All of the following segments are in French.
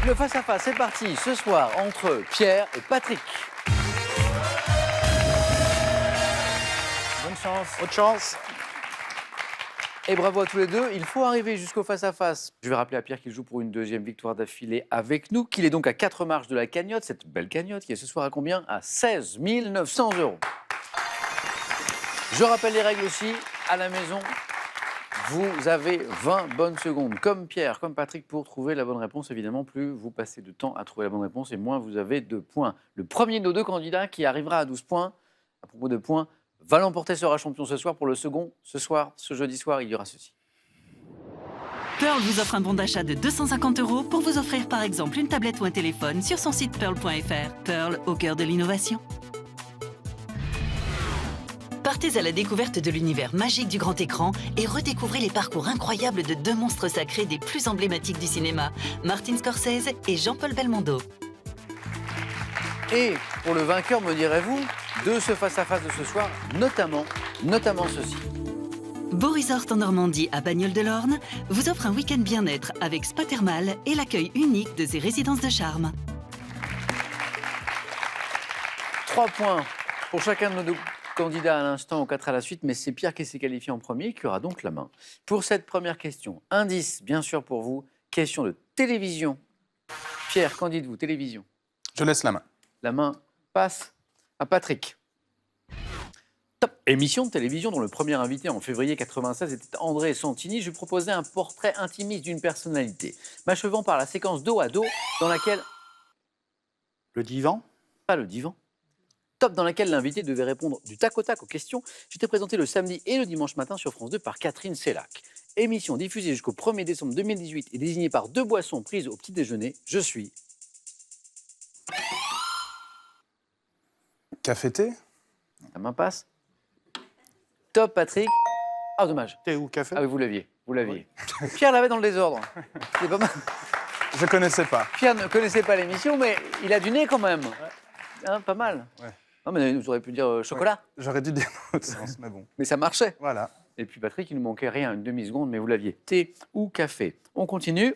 Le face-à-face est parti ce soir entre Pierre et Patrick. Bonne chance. Autre chance. Et bravo à tous les deux. Il faut arriver jusqu'au face-à-face. Je vais rappeler à Pierre qu'il joue pour une deuxième victoire d'affilée avec nous, qu'il est donc à 4 marches de la cagnotte, cette belle cagnotte qui est ce soir à combien? À 16 900 €. Je rappelle les règles aussi à la maison. Vous avez 20 bonnes secondes, comme Pierre, comme Patrick, pour trouver la bonne réponse. Évidemment, plus vous passez de temps à trouver la bonne réponse, et moins vous avez de points. Le premier de nos deux candidats qui arrivera à 12 points, à propos de points, va l'emporter, sera champion ce soir. Pour le second, ce soir, ce jeudi soir, il y aura ceci. Pearl vous offre un bon d'achat de 250 € pour vous offrir par exemple une tablette ou un téléphone sur son site pearl.fr. Pearl au cœur de l'innovation. Partez à la découverte de l'univers magique du grand écran et redécouvrez les parcours incroyables de deux monstres sacrés des plus emblématiques du cinéma, Martin Scorsese et Jean-Paul Belmondo. Et pour le vainqueur, me direz-vous, de ce face-à-face de ce soir, notamment ceci. Beau Resort en Normandie à Bagnoles-de-l'Orne vous offre un week-end bien-être avec spa thermal et l'accueil unique de ses résidences de charme. 3 points pour chacun de nos deux candidats à l'instant, 4 à la suite, mais c'est Pierre qui s'est qualifié en premier, qui aura donc la main. Pour cette première question, indice bien sûr pour vous, question de télévision. Pierre, qu'en dites-vous, télévision? Je laisse la main. La main passe à Patrick. Top. Émission de télévision dont le premier invité en février 96 était André Santini. Je proposais un portrait intimiste d'une personnalité, m'achevant par la séquence dos à dos dans laquelle... Le divan. Pas le divan. Top, dans laquelle l'invité devait répondre du tac au tac aux questions. J'étais présenté le samedi et le dimanche matin sur France 2 par Catherine Sellac. Émission diffusée jusqu'au 1er décembre 2018 et désignée par 2 boissons prises au petit déjeuner. Je suis... Café-thé. La main passe. Top, Patrick. Ah, dommage. Thé ou café. Ah oui, vous l'aviez. Vous l'aviez. Pierre l'avait dans le désordre. C'est pas mal. Je connaissais pas. Pierre ne connaissait pas l'émission, mais il a du nez quand même. Hein, pas mal. Ouais. Non, mais vous auriez pu dire chocolat. Ouais. J'aurais dû dire dans l'autre sens, mais bon. Mais ça marchait. Voilà. Et puis Patrick, il ne manquait rien, une demi-seconde, mais vous l'aviez. Thé ou café. On continue.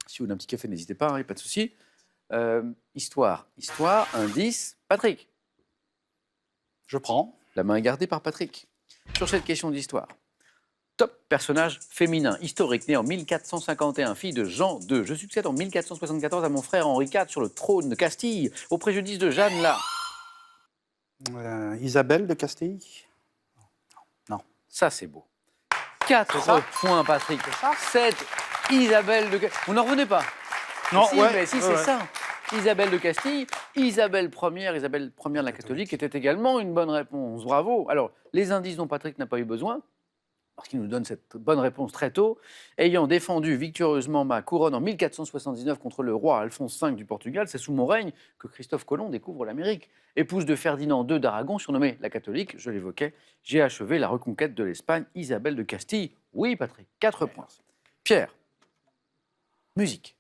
Si vous voulez un petit café, n'hésitez pas, il n'y a pas de souci. Histoire, indice. Patrick. Je prends. La main est gardée par Patrick. Sur cette question d'histoire. Top personnage féminin, historique, né en 1451, fille de Jean II. Je succède en 1474 à mon frère Henri IV sur le trône de Castille, au préjudice de Jeanne là. Isabelle de Castille. Non. Ça, c'est beau. 4 points, Patrick. 7, Isabelle de Castille. Vous n'en revenez pas? Non, si, ouais, mais si, c'est ça. Isabelle de Castille, Isabelle Ier de la catholique était également une bonne réponse. Bravo. Alors, les indices dont Patrick n'a pas eu besoin, parce qu'il nous donne cette bonne réponse très tôt, ayant défendu victorieusement ma couronne en 1479 contre le roi Alphonse V du Portugal, c'est sous mon règne que Christophe Colomb découvre l'Amérique. Épouse de Ferdinand II d'Aragon, surnommée la catholique, je l'évoquais, j'ai achevé la reconquête de l'Espagne, Isabelle de Castille. Oui, Patrick, 4 points. Pierre, musique.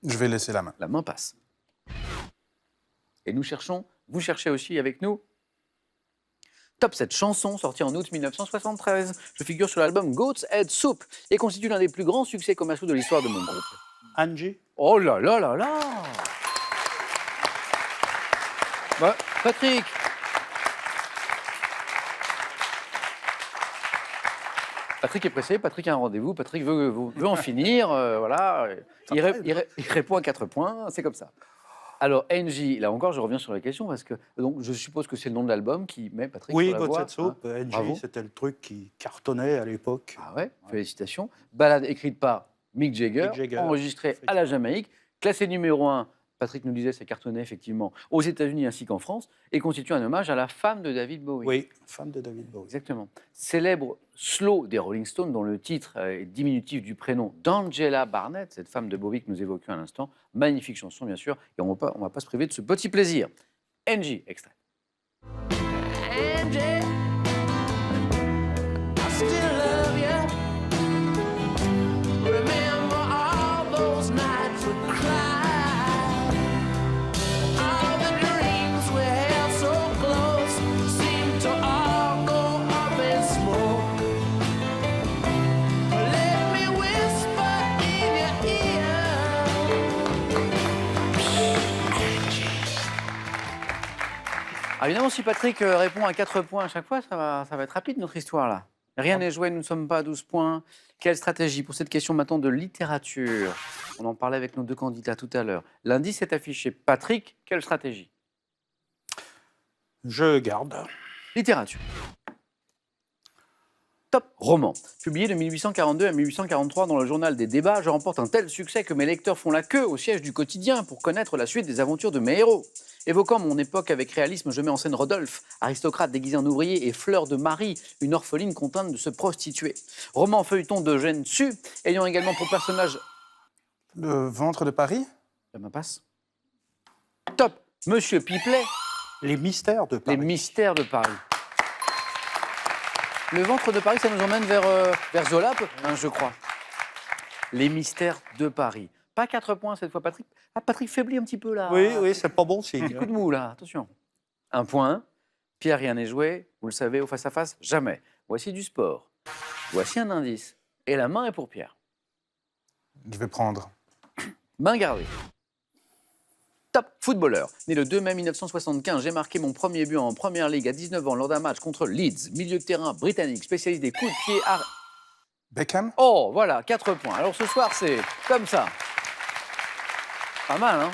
Je vais laisser la main. La main passe. Et nous cherchons, vous cherchez aussi avec nous. Top, cette chanson, sortie en août 1973. Je figure sur l'album Goat's Head Soup et constitue l'un des plus grands succès commerciaux de l'histoire de mon groupe. Angie. Oh là là là là! Bah, Patrick! Patrick est pressé, Patrick a un rendez-vous, Patrick veut en finir, voilà. Il répond à 4 points, c'est comme ça. Alors, Angie, là encore, je reviens sur la question, parce que donc, je suppose que c'est le nom de l'album qui met Patrick Oui, sur la voie. Goat's Head Soup. Angie, c'était le truc qui cartonnait à l'époque. Ah ouais, félicitations. Ballade écrite par Mick Jagger, enregistrée à la Jamaïque, classée numéro 1, Patrick nous disait, c'est cartonné effectivement, aux États-Unis ainsi qu'en France, et constitue un hommage à la femme de David Bowie. Oui, femme de David Bowie. Exactement. Célèbre slow des Rolling Stones, dont le titre est diminutif du prénom d'Angela Barnett, cette femme de Bowie que nous évoquions à l'instant. Magnifique chanson, bien sûr, et on ne va pas se priver de ce petit plaisir. Angie, extrait. Angie, I still love you. Remember all those nights we cried. All the dreams we held so close seem to all go up in smoke. Let me whisper Alors évidemment, si Patrick répond à 4 points à chaque fois, ça va être rapide notre histoire là. Rien n'est joué, nous ne sommes pas à 12 points. Quelle stratégie pour cette question maintenant de littérature? On en parlait avec nos 2 candidats tout à l'heure. L'indice est affiché. Patrick, quelle stratégie? Je garde. Littérature. Top. Roman. Publié de 1842 à 1843 dans le journal des débats, je remporte un tel succès que mes lecteurs font la queue au siège du quotidien pour connaître la suite des aventures de mes héros. Évoquant mon époque avec réalisme, je mets en scène Rodolphe, aristocrate déguisé en ouvrier, et Fleur de Marie, une orpheline contrainte de se prostituer. Roman feuilleton d'Eugène Sue, ayant également pour personnage... Le ventre de Paris? Ça me passe. Top. Monsieur Pipelet, Les mystères de les Paris. mystères de Paris. Le ventre de Paris, ça nous emmène vers Zola, hein, je crois. Les mystères de Paris. Pas 4 points cette fois, Patrick. Ah, Patrick faiblit un petit peu là. Oui, oui, c'est pas bon Petit signe. coup de mou là, attention. 1 point. Pierre, rien n'est joué. Vous le savez, au face-à-face, jamais. Voici du sport. Voici un indice. Et la main est pour Pierre. Je vais prendre. Main gardée. Top footballeur. Né le 2 mai 1975, j'ai marqué mon premier but en Première Ligue à 19 ans lors d'un match contre Leeds. Milieu de terrain britannique, spécialiste des coups de pied. Beckham? Oh, voilà, 4 points. Alors ce soir, c'est comme ça. Pas mal, hein?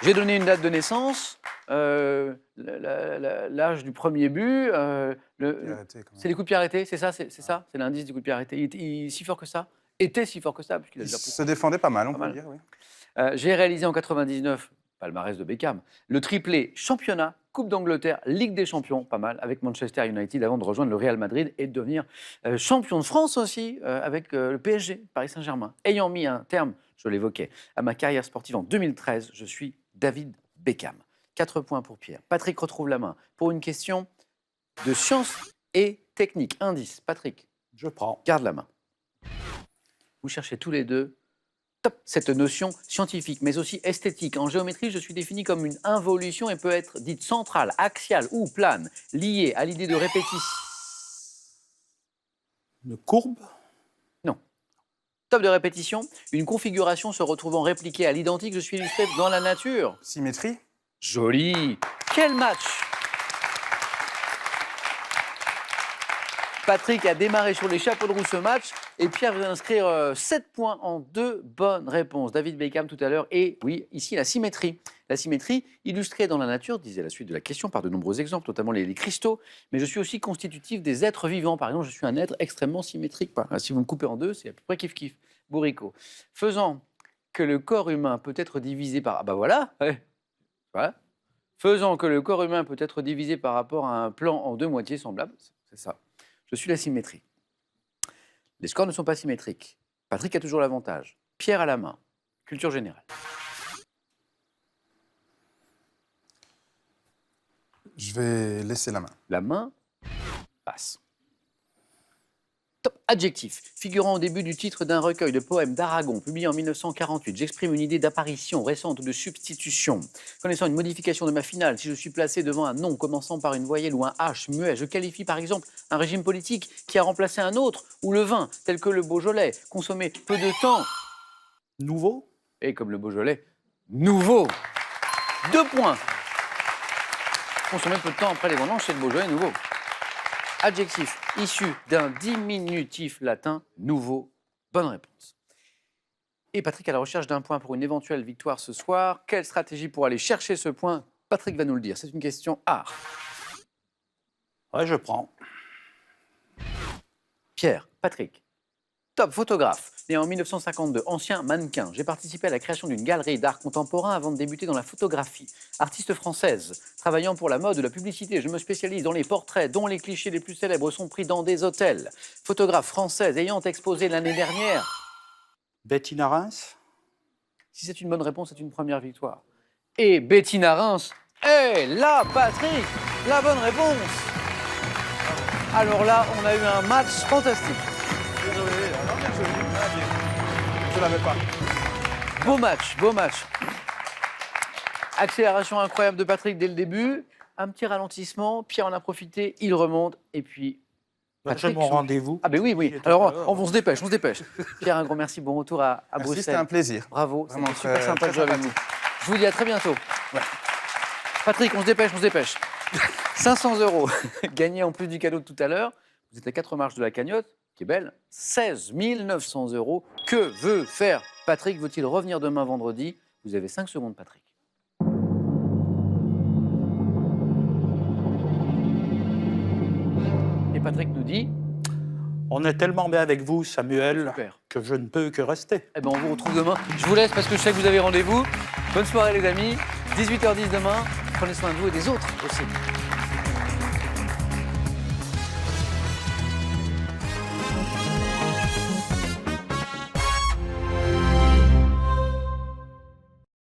J'ai donné une date de naissance, l'âge du premier but. C'est les coups de pied arrêtés, c'est ça? C'est ça? C'est l'indice du coup de pied arrêté. Il est si fort que ça? Était si fort que ça, puisqu'il a Il déjà se défendait pas mal, on Pas peut mal. dire, oui. J'ai réalisé en 99, palmarès de Beckham, le triplé championnat, Coupe d'Angleterre, Ligue des Champions, pas mal, avec Manchester United avant de rejoindre le Real Madrid et de devenir champion de France aussi avec le PSG, Paris Saint-Germain. Ayant mis un terme, je l'évoquais, à ma carrière sportive en 2013, je suis David Beckham. 4 points pour Pierre. Patrick retrouve la main pour une question de science et technique. Indice, Patrick, Je prends. garde la main. Vous cherchez tous les deux top, cette notion scientifique, mais aussi esthétique. En géométrie, je suis défini comme une involution et peut être dite centrale, axiale ou plane, liée à l'idée de répétition. Une courbe. Non. Top de répétition, une configuration se retrouvant répliquée à l'identique, je suis illustré dans la nature. Symétrie? Joli. Quel match! Patrick a démarré sur les chapeaux de roue ce match et Pierre vient d'inscrire 7 points en 2 bonnes réponses. David Beckham tout à l'heure et oui, ici la symétrie. La symétrie illustrée dans la nature, disait la suite de la question, par de nombreux exemples, notamment les cristaux, mais je suis aussi constitutif des êtres vivants. Par exemple, je suis un être extrêmement symétrique. Si vous me coupez en deux, c'est à peu près kiff-kiff. Bourrico. Faisant que le corps humain peut être divisé par... Ah bah voilà, ouais. Voilà. Faisant que le corps humain peut être divisé par rapport à un plan en 2 moitiés semblables, c'est ça. Je suis la symétrie. Les scores ne sont pas symétriques. Patrick a toujours l'avantage. Pierre à la main. Culture générale. Je vais laisser la main. La main passe. Top. Adjectif. Figurant au début du titre d'un recueil de poèmes d'Aragon, publié en 1948, j'exprime une idée d'apparition récente de substitution. Connaissant une modification de ma finale, si je suis placé devant un nom commençant par une voyelle ou un H muet, je qualifie par exemple un régime politique qui a remplacé un autre, ou le vin, tel que le Beaujolais, consommé peu de temps. Nouveau. Et comme le Beaujolais, nouveau. 2 points. Consommé peu de temps après les vendanges, c'est le Beaujolais nouveau. Adjectif issu d'un diminutif latin, nouveau. Bonne réponse. Et Patrick à la recherche d'un point pour une éventuelle victoire ce soir. Quelle stratégie pour aller chercher ce point? Patrick va nous le dire. C'est une question art. Ouais, je prends. Pierre, Patrick. Top photographe, né en 1952, ancien mannequin. J'ai participé à la création d'une galerie d'art contemporain avant de débuter dans la photographie. Artiste française, travaillant pour la mode ou la publicité, je me spécialise dans les portraits dont les clichés les plus célèbres sont pris dans des hôtels. Photographe française ayant exposé l'année dernière. Bettina Reims. Si c'est une bonne réponse, c'est une première victoire. Et Bettina Reims est là, Patrick, la bonne réponse. Alors là, on a eu un match fantastique. Désolé, alors bien joli. Je l'avais pas. Beau match, beau match. Accélération incroyable de Patrick dès le début. Un petit ralentissement, Pierre en a profité, il remonte. Et puis, J'ai Patrick... mon rendez-vous. Ah ben oui, oui. Il est tout à Alors, l'heure. on se dépêche, on se dépêche. Pierre, un grand merci, bon retour à Merci, Bruxelles. c'était un plaisir. Bravo, Vraiment c'était super très- sympa de très jouer avec vous. sympathique. Je vous dis à très bientôt. Ouais. Patrick, on se dépêche, on se dépêche. 500 € gagnés en plus du cadeau de tout à l'heure. Vous êtes à 4 marches de la cagnotte, qui est belle. 16 900 €. Que veut faire Patrick? Veut-il revenir demain vendredi? Vous avez 5 secondes, Patrick. Et Patrick nous dit... On est tellement bien avec vous, Samuel, Super. que je ne peux que rester. Eh ben, on vous retrouve demain. Je vous laisse parce que je sais que vous avez rendez-vous. Bonne soirée, les amis. 18h10 demain. Prenez soin de vous et des autres aussi.